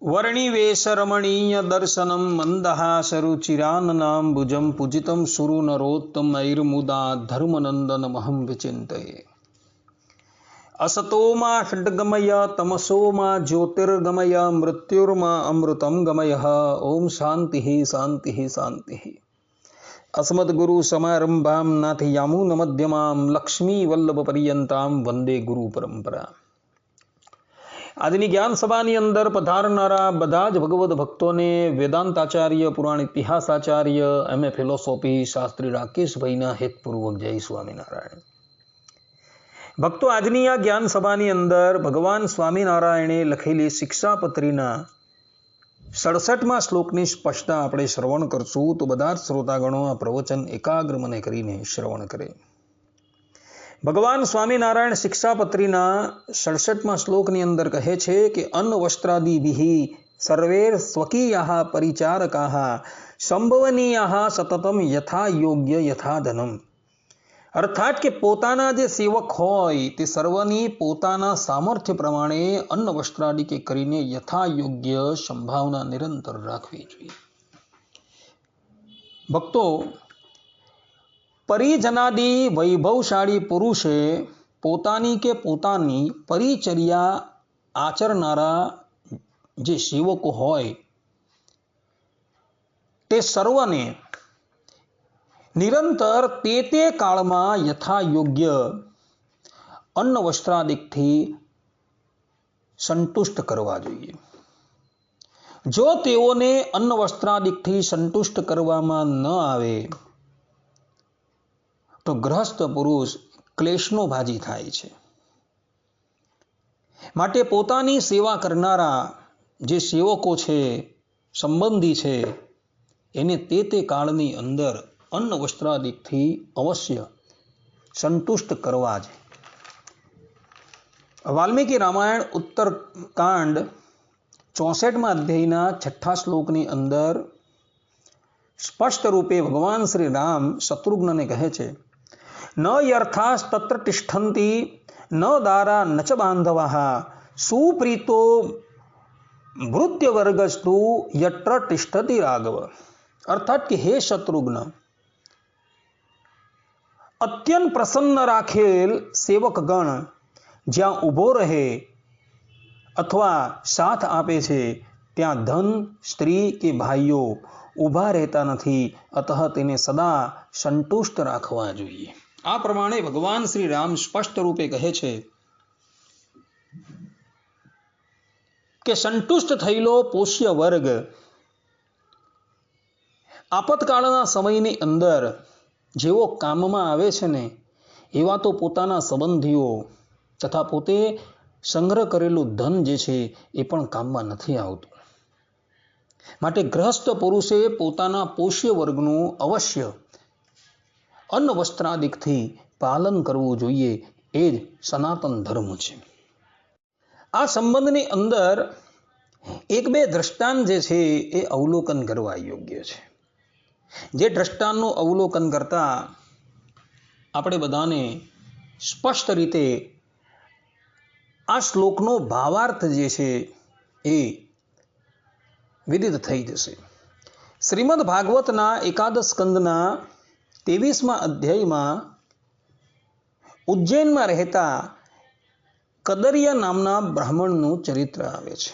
वर्णिवेशरमणीय दर्शनं मन्दहासरुचिराननाम्बुजं पूजितं सुरनरोत्तमैर्मुदा धर्मनन्दनमहं विचिन्तये। असतो मा षड्गमय तमसो मा ज्योतिर्गमय मृत्युर्मा अमृतं गमय। ओम शांति शांति शांति। अस्मद्गुरु समारंभां नाथयामुनमध्यमां लक्ष्मीवल्लभपर्यन्तां वंदे गुरु परंपरा। આજની જ્ઞાન સભાની અંદર પધારનારા બધા જ ભગવદ ભક્તોને વેદાંતાચાર્ય પુરાણ ઇતિહાસાચાર્ય એમએ ફિલોસોફી શાસ્ત્રી રાકેશભાઈના હેતપૂર્વક જય સ્વામિનારાયણ। ભક્તો, આજની આ જ્ઞાન સભાની અંદર ભગવાન સ્વામિનારાયણે લખેલી શિક્ષાપત્રીના 67મા શ્લોકની સ્પષ્ટતા આપણે શ્રવણ કરશું, તો બધા જ શ્રોતાગણો આ પ્રવચન એકાગ્ર મને કરીને શ્રવણ કરે। ભગવાન સ્વામિનારાયણ શિક્ષાપત્રીના 67મા શ્લોકની અંદર કહે છે કે અન્ન વસ્ત્રાદિભિ સર્વેર સ્વકીયાઃ પરિચારકાઃ સંભવનીયાઃ સતતમ યથા યોગ્ય યથા ધનમ। અર્થાત કે પોતાના જે સેવક હોય તે સર્વની પોતાના સામર્થ્ય પ્રમાણે અન્ન વસ્ત્રાદિ કે કરીને યથા યોગ્ય સંભાવના નિરંતર રાખવી જોઈએ। ભક્તો, પરિજનાદિ વૈભવશાળી પુરુષે પોતાની કે પોતાની પરિચર્યા આચરનારા જે સેવકો હોય તે સર્વને નિરંતર તે કાળમાં યથા યોગ્ય અન્ન વસ્ત્રાદિકથી સંતુષ્ટ કરવા જોઈએ। જો તેઓને અન્ન વસ્ત્રાદિકથી સંતુષ્ટ કરવામાં ન આવે તો ગૃહસ્થ પુરુષ ક્લેશનો ભાજી થાય છે। માટે પોતાની સેવા કરનારા જે સેવકો છે, સંબંધી છે, એને તે કાળની અંદર અન્ન વસ્ત્રાદિકથી અવશ્ય સંતુષ્ટ કરવા જ। વાલ્મીકી રામાયણ ઉત્તરકાંડ 64મા અધ્યાયના 6થા શ્લોકની અંદર સ્પષ્ટ રૂપે ભગવાન શ્રી રામ શત્રુઘ્નને કહે છે, ન યર્થાસ્તત્ર તિષ્ઠન્તિ ન દારા ન ચ બાંધવાઃ સુપ્રીતો ભૃત્યવર્ગસ્તુ યત્ર તિષ્ઠતિ રાઘવ। અર્થાત કે હે શત્રુઘ્ન, અત્યંત પ્રસન્ન રાખેલ સેવકગણ જ્યાં ઊભો રહે અથવા સાથ આપે છે ત્યાં ધન, સ્ત્રી કે ભાઈઓ ઊભા રહેતા નથી, અતઃ તેને સદા સંતુષ્ટ રાખવા જોઈએ। આ પ્રમાણે ભગવાન શ્રી રામ સ્પષ્ટ રૂપે કહે છે કે સંતુષ્ટ થયેલો પોષ્ય વર્ગ આપતકાળના સમયની અંદર જેવો કામમાં આવે છે ને, એવા તો પોતાના સંબંધીઓ તથા પોતે સંગ્રહ કરેલું ધન જે છે એ પણ કામમાં નથી આવતું। માટે ગૃહસ્થ પુરુષે પોતાના પોષ્ય વર્ગનું અવશ્ય અન્ન વસ્ત્રાદિકથી પાલન કરવું જોઈએ। એ જ સનાતન ધર્મ છે। આ સંબંધની અંદર એક બે દ્રષ્ટાંત જે છે એ અવલોકન કરવા યોગ્ય છે। જે દ્રષ્ટાંતનું અવલોકન કરતા આપણે બધાને સ્પષ્ટ રીતે આ શ્લોકનો ભાવાર્થ જે છે એ વિદિત થઈ જશે। શ્રીમદ ભાગવતના એકાદશ સ્કંદના 23મા અધ્યાયમાં ઉજ્જૈનમાં રહેતા કદર્ય નામના બ્રાહ્મણનું ચરિત્ર આવે છે।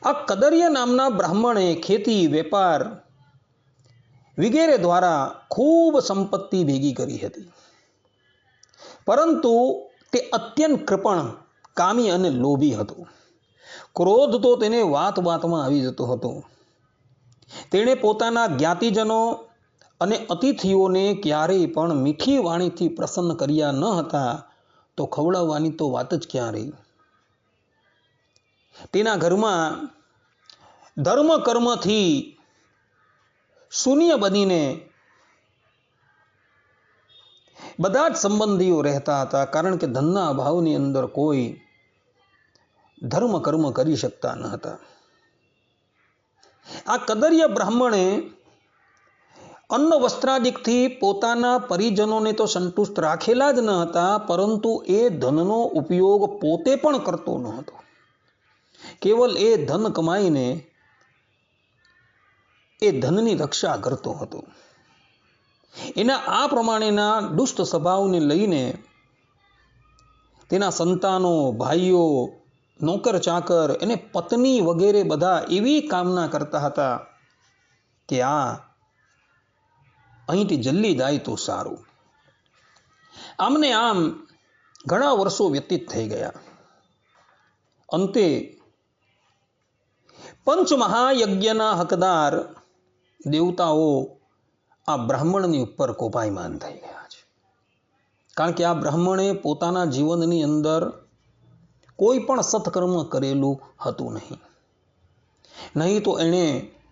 આ કદર્ય નામના બ્રાહ્મણે ખેતી, વેપાર વગેરે દ્વારા ખૂબ સંપત્તિ ભેગી કરી હતી, પરંતુ તે અત્યંત કૃપણ, કામી અને લોભી હતો। ક્રોધ તો તેને વાત વાતમાં આવી જતો હતો। તેણે પોતાના જ્ઞાતિજનો અને અતિથિઓને ક્યારેય પણ મીઠી વાણીથી પ્રસન્ન કર્યા ન હતા, તો ખવડાવવાની તો વાત જ ક્યાં રહી। તેના ઘરમાં ધર્મ કર્મથી શૂન્ય બનીને બધા જ સંબંધીઓ રહેતા હતા, કારણ કે ધનના અભાવની અંદર કોઈ ધર્મ કર્મ કરી શકતા ન હતા। આ કદર્ય બ્રાહ્મણે અન્ન વસ્ત્રાદિકથી પોતાના પરિજનોને તો સંતુષ્ટ રાખેલા જ ન હતા, પરંતુ એ ધનનો ઉપયોગ પોતે પણ કરતો ન હતો। કેવલ એ ધન કમાઈને એ ધનની રક્ષા કરતો હતો. એના આ પ્રમાણેના દુષ્ટ સ્વભાવને લઈને તેના સંતાનો, ભાઈઓ, નોકર ચાકર અને પત્ની વગેરે બધા એવી કામના કરતા હતા કે આ અહીંથી જલ્દી જાય તો સારું. આમને આમ ઘણા વર્ષો વ્યતીત થઈ ગયા. અંતે પંચમહાયજ્ઞના હકદાર દેવતાઓ આ બ્રાહ્મણની ઉપર કોપાયમાન થઈ ગયા છે. કારણ કે આ બ્રાહ્મણે પોતાના જીવનની અંદર કોઈ પણ સત્કર્મ કરેલું હતું નહીં. નહીં તો એણે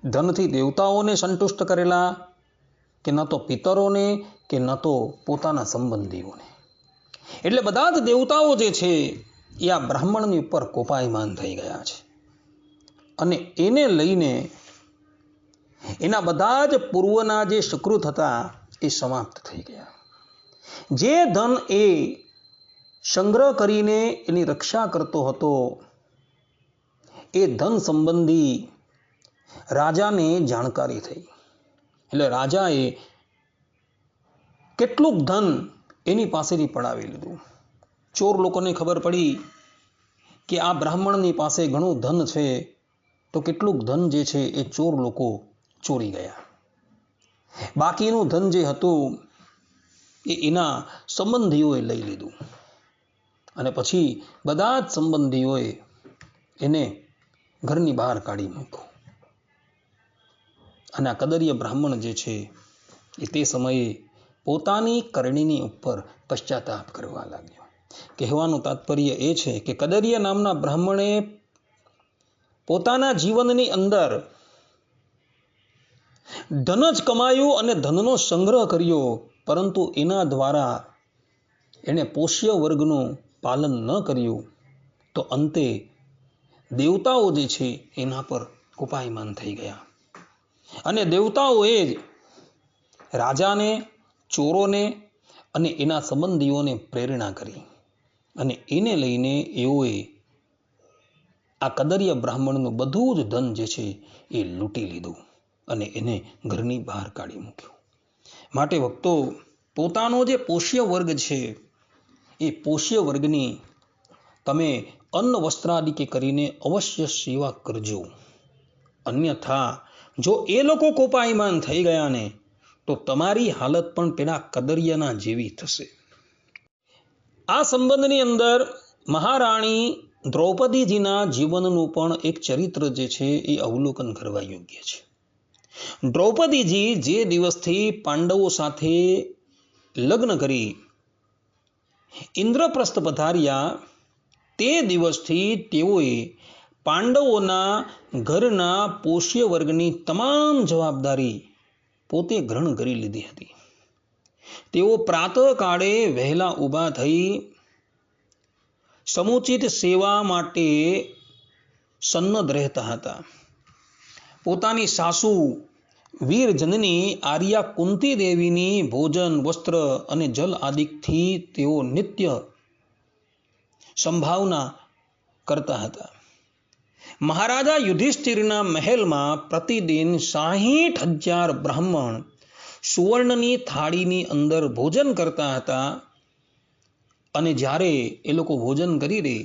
ધનથી દેવતાઓને સંતુષ્ટ કરેલા, કે ન તો પિતરોને, કે ન તો પોતાના સંબંધીઓને. એટલે બધા જ દેવતાઓ જે છે એ આ બ્રાહ્મણની ઉપર કોપાયમાન થઈ ગયા છે. અને એને લઈને એના બધા જ પૂર્વના જે સુકૃત હતા એ સમાપ્ત થઈ ગયા. જે ધન એ સંગ્રહ કરીને એની રક્ષા કરતો હતો એ ધન સંબંધી રાજાને જાણકારી થઈ. એટલે રાજાએ કેટલુંક ધન એની પાસેથી પડાવી લીધું. ચોર લોકોને ખબર પડી કે આ બ્રાહ્મણની પાસે ઘણું ધન છે, તો કેટલુંક ધન જે છે એ ચોર લોકો ચોરી ગયા. બાકીનું ધન જે હતું એ એના સંબંધીઓએ લઈ લીધું. અને પછી બધા જ સંબંધીઓએ એને ઘરની બહાર કાઢી મૂક્યો. અને આ કદરીય બ્રાહ્મણ જે છે એ તે સમયે પોતાની કરણીની ઉપર પશ્ચાતાપ કરવા લાગ્યો. કહેવાનું તાત્પર્ય એ છે કે કદરીય નામના બ્રાહ્મણે પોતાના જીવનની અંદર ધન જ કમાયું અને ધનનો સંગ્રહ કર્યો, પરંતુ એના દ્વારા એણે પોષ્ય વર્ગનું પાલન ન કર્યું, તો અંતે દેવતાઓ જે છે એના પર કોપાયમાન થઈ ગયા. અને દેવતાઓએ જ રાજાને, ચોરોને અને એના સંબંધીઓને પ્રેરણા કરી. અને એને લઈને એઓએ આ કદરીય બ્રાહ્મણનું બધું જ ધન જે છે એ લૂંટી લીધું અને એને ઘરની બહાર કાઢી મૂક્યો. માટે ભક્તો, પોતાનો જે પોષ્ય વર્ગ છે એ પોષ્ય વર્ગની તમે અન્ન વસ્ત્રાદિકે કરીને અવશ્ય સેવા કરજો. અન્યથા જો એ લોકો કોપાયમાન થઈ ગયા ને, તો તમારી હાલત પણ પેલા કદરિયાના જેવી થશે. આ સંબંધની અંદર મહારાણી દ્રૌપદીજીના જીવનનું પણ એક ચરિત્ર જે છે એ અવલોકન કરવા યોગ્ય છે. દ્રૌપદીજી જે દિવસથી પાંડવો સાથે લગ્ન કરી ઇન્દ્રપ્રસ્થ પધાર્યા, તે દિવસથી તેઓએ પાંડવોના ઘરના પોષ્ય વર્ગની તમામ જવાબદારી પોતે ગ્રહણ કરી લીધી હતી. તેઓ પ્રાતઃકાળે વહેલા ઊભા થઈ સમુચિત સેવા માટે સન્નદ્ધ રહેતા હતા. પોતાની સાસુ વીર જનની આર્યા કુંતી દેવીની ભોજન, વસ્ત્ર અને જલ આદિથી તેઓ નિત્ય સંભાવના કરતા હતા. મહારાજા યુધિષ્ઠિરના મહેલમાં પ્રતિદિન 60,000 બ્રાહ્મણ સુવર્ણની થાળીની અંદર ભોજન કરતા હતા. અને જ્યારે એ લોકો ભોજન કરી દે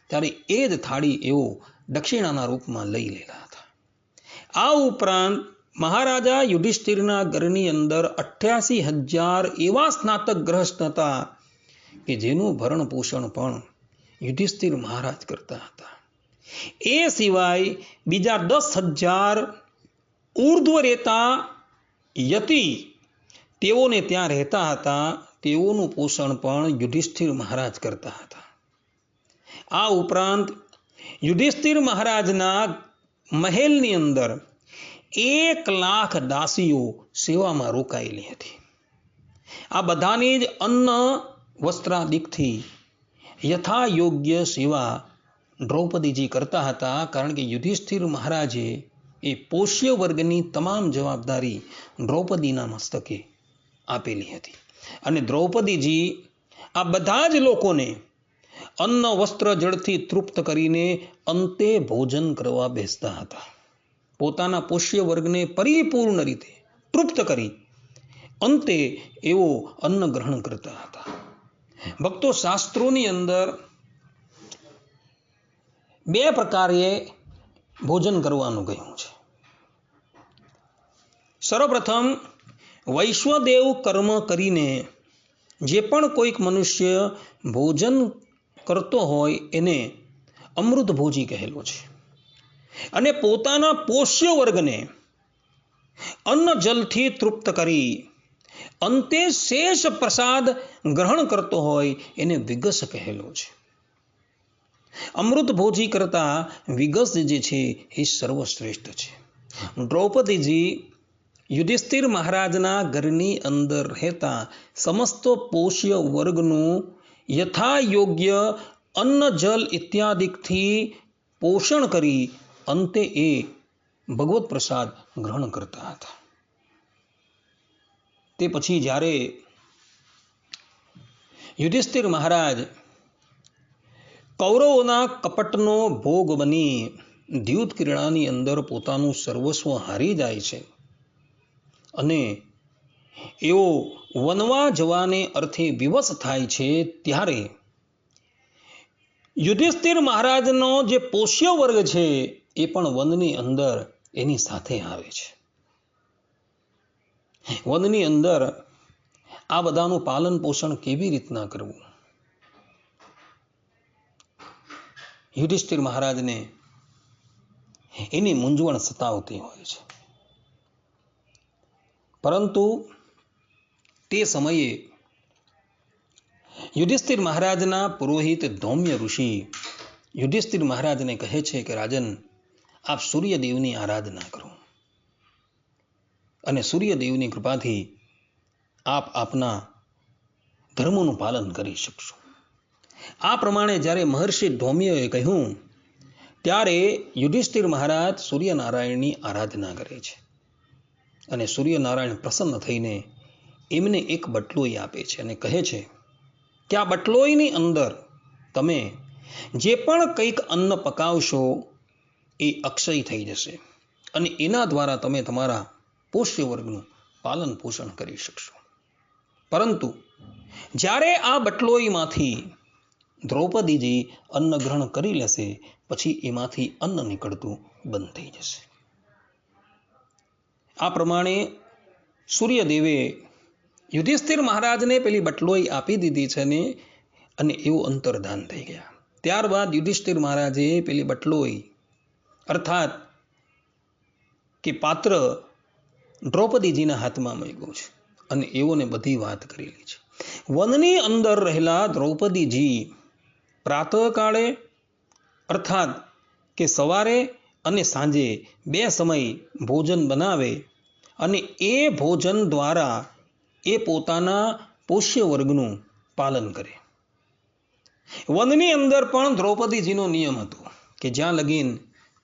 ત્યારે એ જ થાળી એઓ દક્ષિણાના રૂપમાં લઈ લેતા હતા. આ ઉપરાંત મહારાજા યુધિષ્ઠિરના ઘરની અંદર 88,000 એવા સ્નાતક ગ્રહસ્થ હતા કે જેનું ભરણ પોષણ પણ યુધિષ્ઠિર મહારાજ કરતા હતા. એ સિવાય બીજા 10,000 ઉર્ધ્વ રહેતા યતિ તેઓને ત્યાં રહેતા હતા. તેઓનું પોષણ પણ યુધિષ્ઠિર મહારાજ કરતા હતા. આ ઉપરાંત યુધિષ્ઠિર મહારાજના મહેલની અંદર 1,00,000 દાસીઓ સેવામાં રોકાયેલી હતી. આ બધાની જ અન્ન વસ્ત્રાદિકથી યથા યોગ્ય સેવા દ્રૌપદીજી કરતા હતા. કારણ કે યુધિષ્ઠિર મહારાજે એ પોષ્ય વર્ગની તમામ જવાબદારી દ્રૌપદીના મસ્તકે આપેલી હતી. અને દ્રૌપદીજી આ બધા જ લોકોને અન્ન વસ્ત્ર જળથી તૃપ્ત કરીને અંતે ભોજન કરવા બેસતા હતા. પોતાના પોષ્ય વર્ગને પરિપૂર્ણ રીતે તૃપ્ત કરી અંતે એવો અન્ન ગ્રહણ કરતા હતા. ભક્તો, શાસ્ત્રોની અંદર બે પ્રકારે ભોજન કરવાનું કહ્યું છે. સર્વપ્રથમ વૈશ્વદેવ કર્મ કરીને જે પણ કોઈક મનુષ્ય ભોજન કરતો હોય એને અમૃત ભોજી કહેલો છે. અને પોતાના પોષ્ય વર્ગને અન્ન જલથી તૃપ્ત કરી અંતે શેષ પ્રસાદ ગ્રહણ કરતો હોય એને વિગસ કહેલો છે. અમૃત ભોજી કરતા વિગસ જે છે એ સર્વશ્રેષ્ઠ છે. દ્રૌપદીજી યુધિષ્ઠિર મહારાજના ઘરની અંદર રહેતા સમસ્ત પોષ્ય વર્ગનું યથાયોગ્ય અન્ન જલ ઇત્યાદિથી પોષણ કરી અંતે એ ભગવત પ્રસાદ ગ્રહણ કરતા હતા. તે પછી જ્યારે યુધિષ્ઠિર મહારાજ કૌરવોના કપટનો ભોગ બની દ્યુત ક્રીડાની અંદર પોતાનું સર્વસ્વ હારી જાય છે અને એઓ વનવા જવાને અર્થે વિવશ થાય છે, ત્યારે યુધિષ્ઠિર મહારાજનો જે પોષ્ય વર્ગ છે એ પણ વનની અંદર એની સાથે આવે છે. વનની અંદર આ બધાનું પાલન પોષણ કેવી રીતના કરવું, યુધિષ્ઠિર મહારાજને એની મૂંઝવણ સતાવતી હોય છે. પરંતુ તે સમયે યુધિષ્ઠિર મહારાજના પુરોહિત ધૌમ્ય ઋષિ યુધિષ્ઠિર મહારાજને કહે છે કે રાજન, આપ સૂર્યદેવની આરાધના કરો અને સૂર્યદેવની કૃપાથી આપ આપના ધર્મોનું પાલન કરી શકશો. આ પ્રમાણે જ્યારે મહર્ષિ ધૌમ્યએ કહ્યું ત્યારે યુધિષ્ઠિર મહારાજ સૂર્યનારાયણની આરાધના કરે છે અને સૂર્યનારાયણ પ્રસન્ન થઈને એમને એક બટલોઈ આપે છે અને કહે છે કે આ બટલોઈની અંદર તમે જે પણ કંઈક અન્ન પકાવશો એ અક્ષય થઈ જશે અને એના દ્વારા તમે તમારા પોષ્ય વર્ગનું પાલન પોષણ કરી શકશો. પરંતુ જ્યારે આ બટલોઈમાંથી દ્રૌપદીજી અન્ન ગ્રહણ કરી લેશે પછી એમાંથી અન્ન નીકળતું બંધ થઈ જશે. આ પ્રમાણે સૂર્યદેવે યુધિષ્ઠિર મહારાજને પેલી બટલોઈ આપી દીધી છે ને અને એવું અંતર્ધાન થઈ ગયા. ત્યારબાદ યુધિષ્ઠિર મહારાજે પેલી બટલોઈ અર્થાત કે પાત્ર દ્રૌપદીજીના હાથમાં મૂક્યું છે અને એઓને બધી વાત કરેલી છે. વનની અંદર રહેલા દ્રૌપદીજી પ્રાતઃકાળે અર્થાત કે સવારે અને સાંજે બે સમય ભોજન બનાવે અને એ ભોજન દ્વારા એ પોતાના પોષ્ય વર્ગનું પાલન કરે. વનની અંદર પણ દ્રૌપદીજીનો નિયમ હતો કે જ્યાં લગીન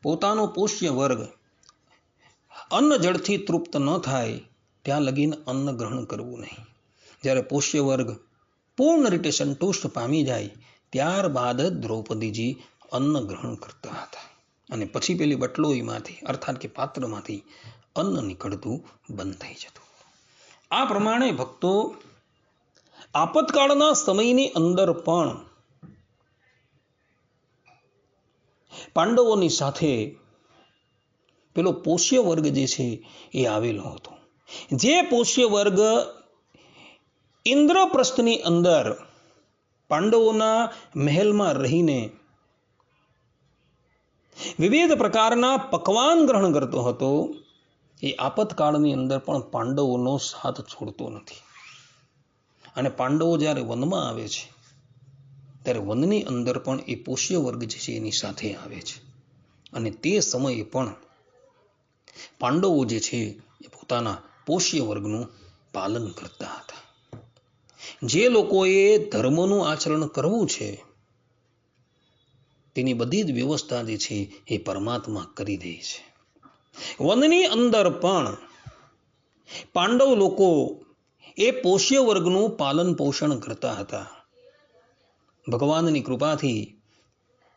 પોતાનો પોષ્ય વર્ગ અન્ન જળથી તૃપ્ત ન થાય ત્યાં લગીન અન્ન ગ્રહણ કરવું નહીં. જ્યારે પોષ્ય વર્ગ પૂર્ણ રીતે સંતુષ્ટ પામી જાય ત્યારબાદ જ દ્રૌપદીજી અન્ન ગ્રહણ કરતા હતા અને પછી પેલી બટલોઈમાંથી અર્થાત કે પાત્રમાંથી અન્ન નીકળતું બંધ થઈ જતું. આ પ્રમાણે ભક્તો આપતકાળના સમયની અંદર પણ પાંડવોની સાથે પેલો પોષ્ય વર્ગ જે છે એ આવેલો હતો. જે પોષ્ય વર્ગ ઇન્દ્રપ્રસ્થની અંદર પાંડવોના મહેલમાં રહીને વિવિધ પ્રકારના પકવાન ગ્રહણ કરતો હતો, એ આપતકાળની અંદર પણ પાંડવોનો સાથ છોડતો નથી. અને પાંડવો જ્યારે વનમાં આવે છે ત્યારે વનની અંદર પણ એ પોષ્ય વર્ગ જે છે એની સાથે આવે છે અને તે સમયે પણ પાંડવો જે છે એ પોતાના પોષ્ય વર્ગનું પાલન કરતા હતા. જે લોકોએ ધર્મનું આચરણ કરવું છે તેની બધી જ વ્યવસ્થા જે છે એ પરમાત્મા કરી દે છે. વનની અંદર પણ પાંડવ લોકો એ પોષ્ય વર્ગનું પાલન પોષણ કરતા હતા. ભગવાનની કૃપાથી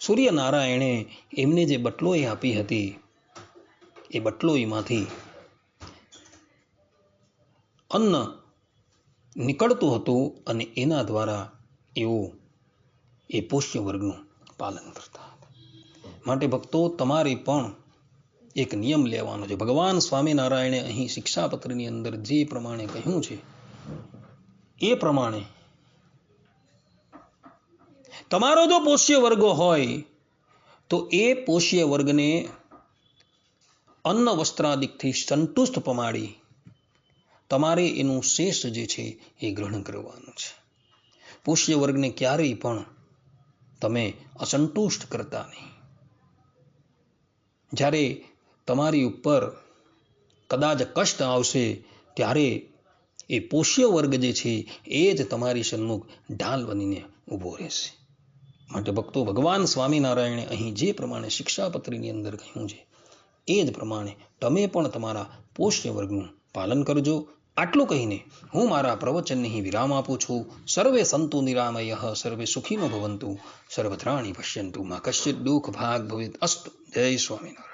સૂર્યનારાયણે એમને જે બટલોઈ આપી હતી એ બટલોઈમાંથી અન્ન નીકળતું હતું અને એના દ્વારા એઓ એ પોષ્ય વર્ગનું પાલન કરતા હતા. માટે ભક્તો, તમારે પણ એક નિયમ લેવાનો છે. ભગવાન સ્વામિનારાયણે અહીં શિક્ષાપત્રની અંદર જે પ્રમાણે કહ્યું છે એ પ્રમાણે તમારો જો પોષ્ય વર્ગ હોય તો એ પોષ્ય વર્ગને અન્ન વસ્ત્રાદિકથી સંતુષ્ટ પમાડી તમારે એનું શેષ જે છે એ ગ્રહણ કરવાનું છે. પોષ્ય વર્ગને ક્યારેય પણ તમે અસંતુષ્ટ કરતા નહીં. જ્યારે તમારી ઉપર કદાચ કષ્ટ આવશે ત્યારે એ પોષ્ય વર્ગ જે છે એ જ તમારી સન્મુખ ઢાલ બનીને ઊભો રહેશે. માટે ભક્તો, ભગવાન સ્વામિનારાયણે અહીં જે પ્રમાણે શિક્ષાપત્રીની અંદર કહ્યું છે એ જ પ્રમાણે તમે પણ તમારા પોષ્ય વર્ગનું પાલન કરજો. આટલું કહીને હું મારા પ્રવચનને અહીં વિરામ આપું છું. સર્વે સંતુ નિરામયઃ, સર્વે સુખીનો ભવંતુ, સર્વત્રાણી પશ્યંતુ, મા કશ્ચિત દુઃખ ભાગ ભવેત અસ્તુ. જય સ્વામિનારાયણ.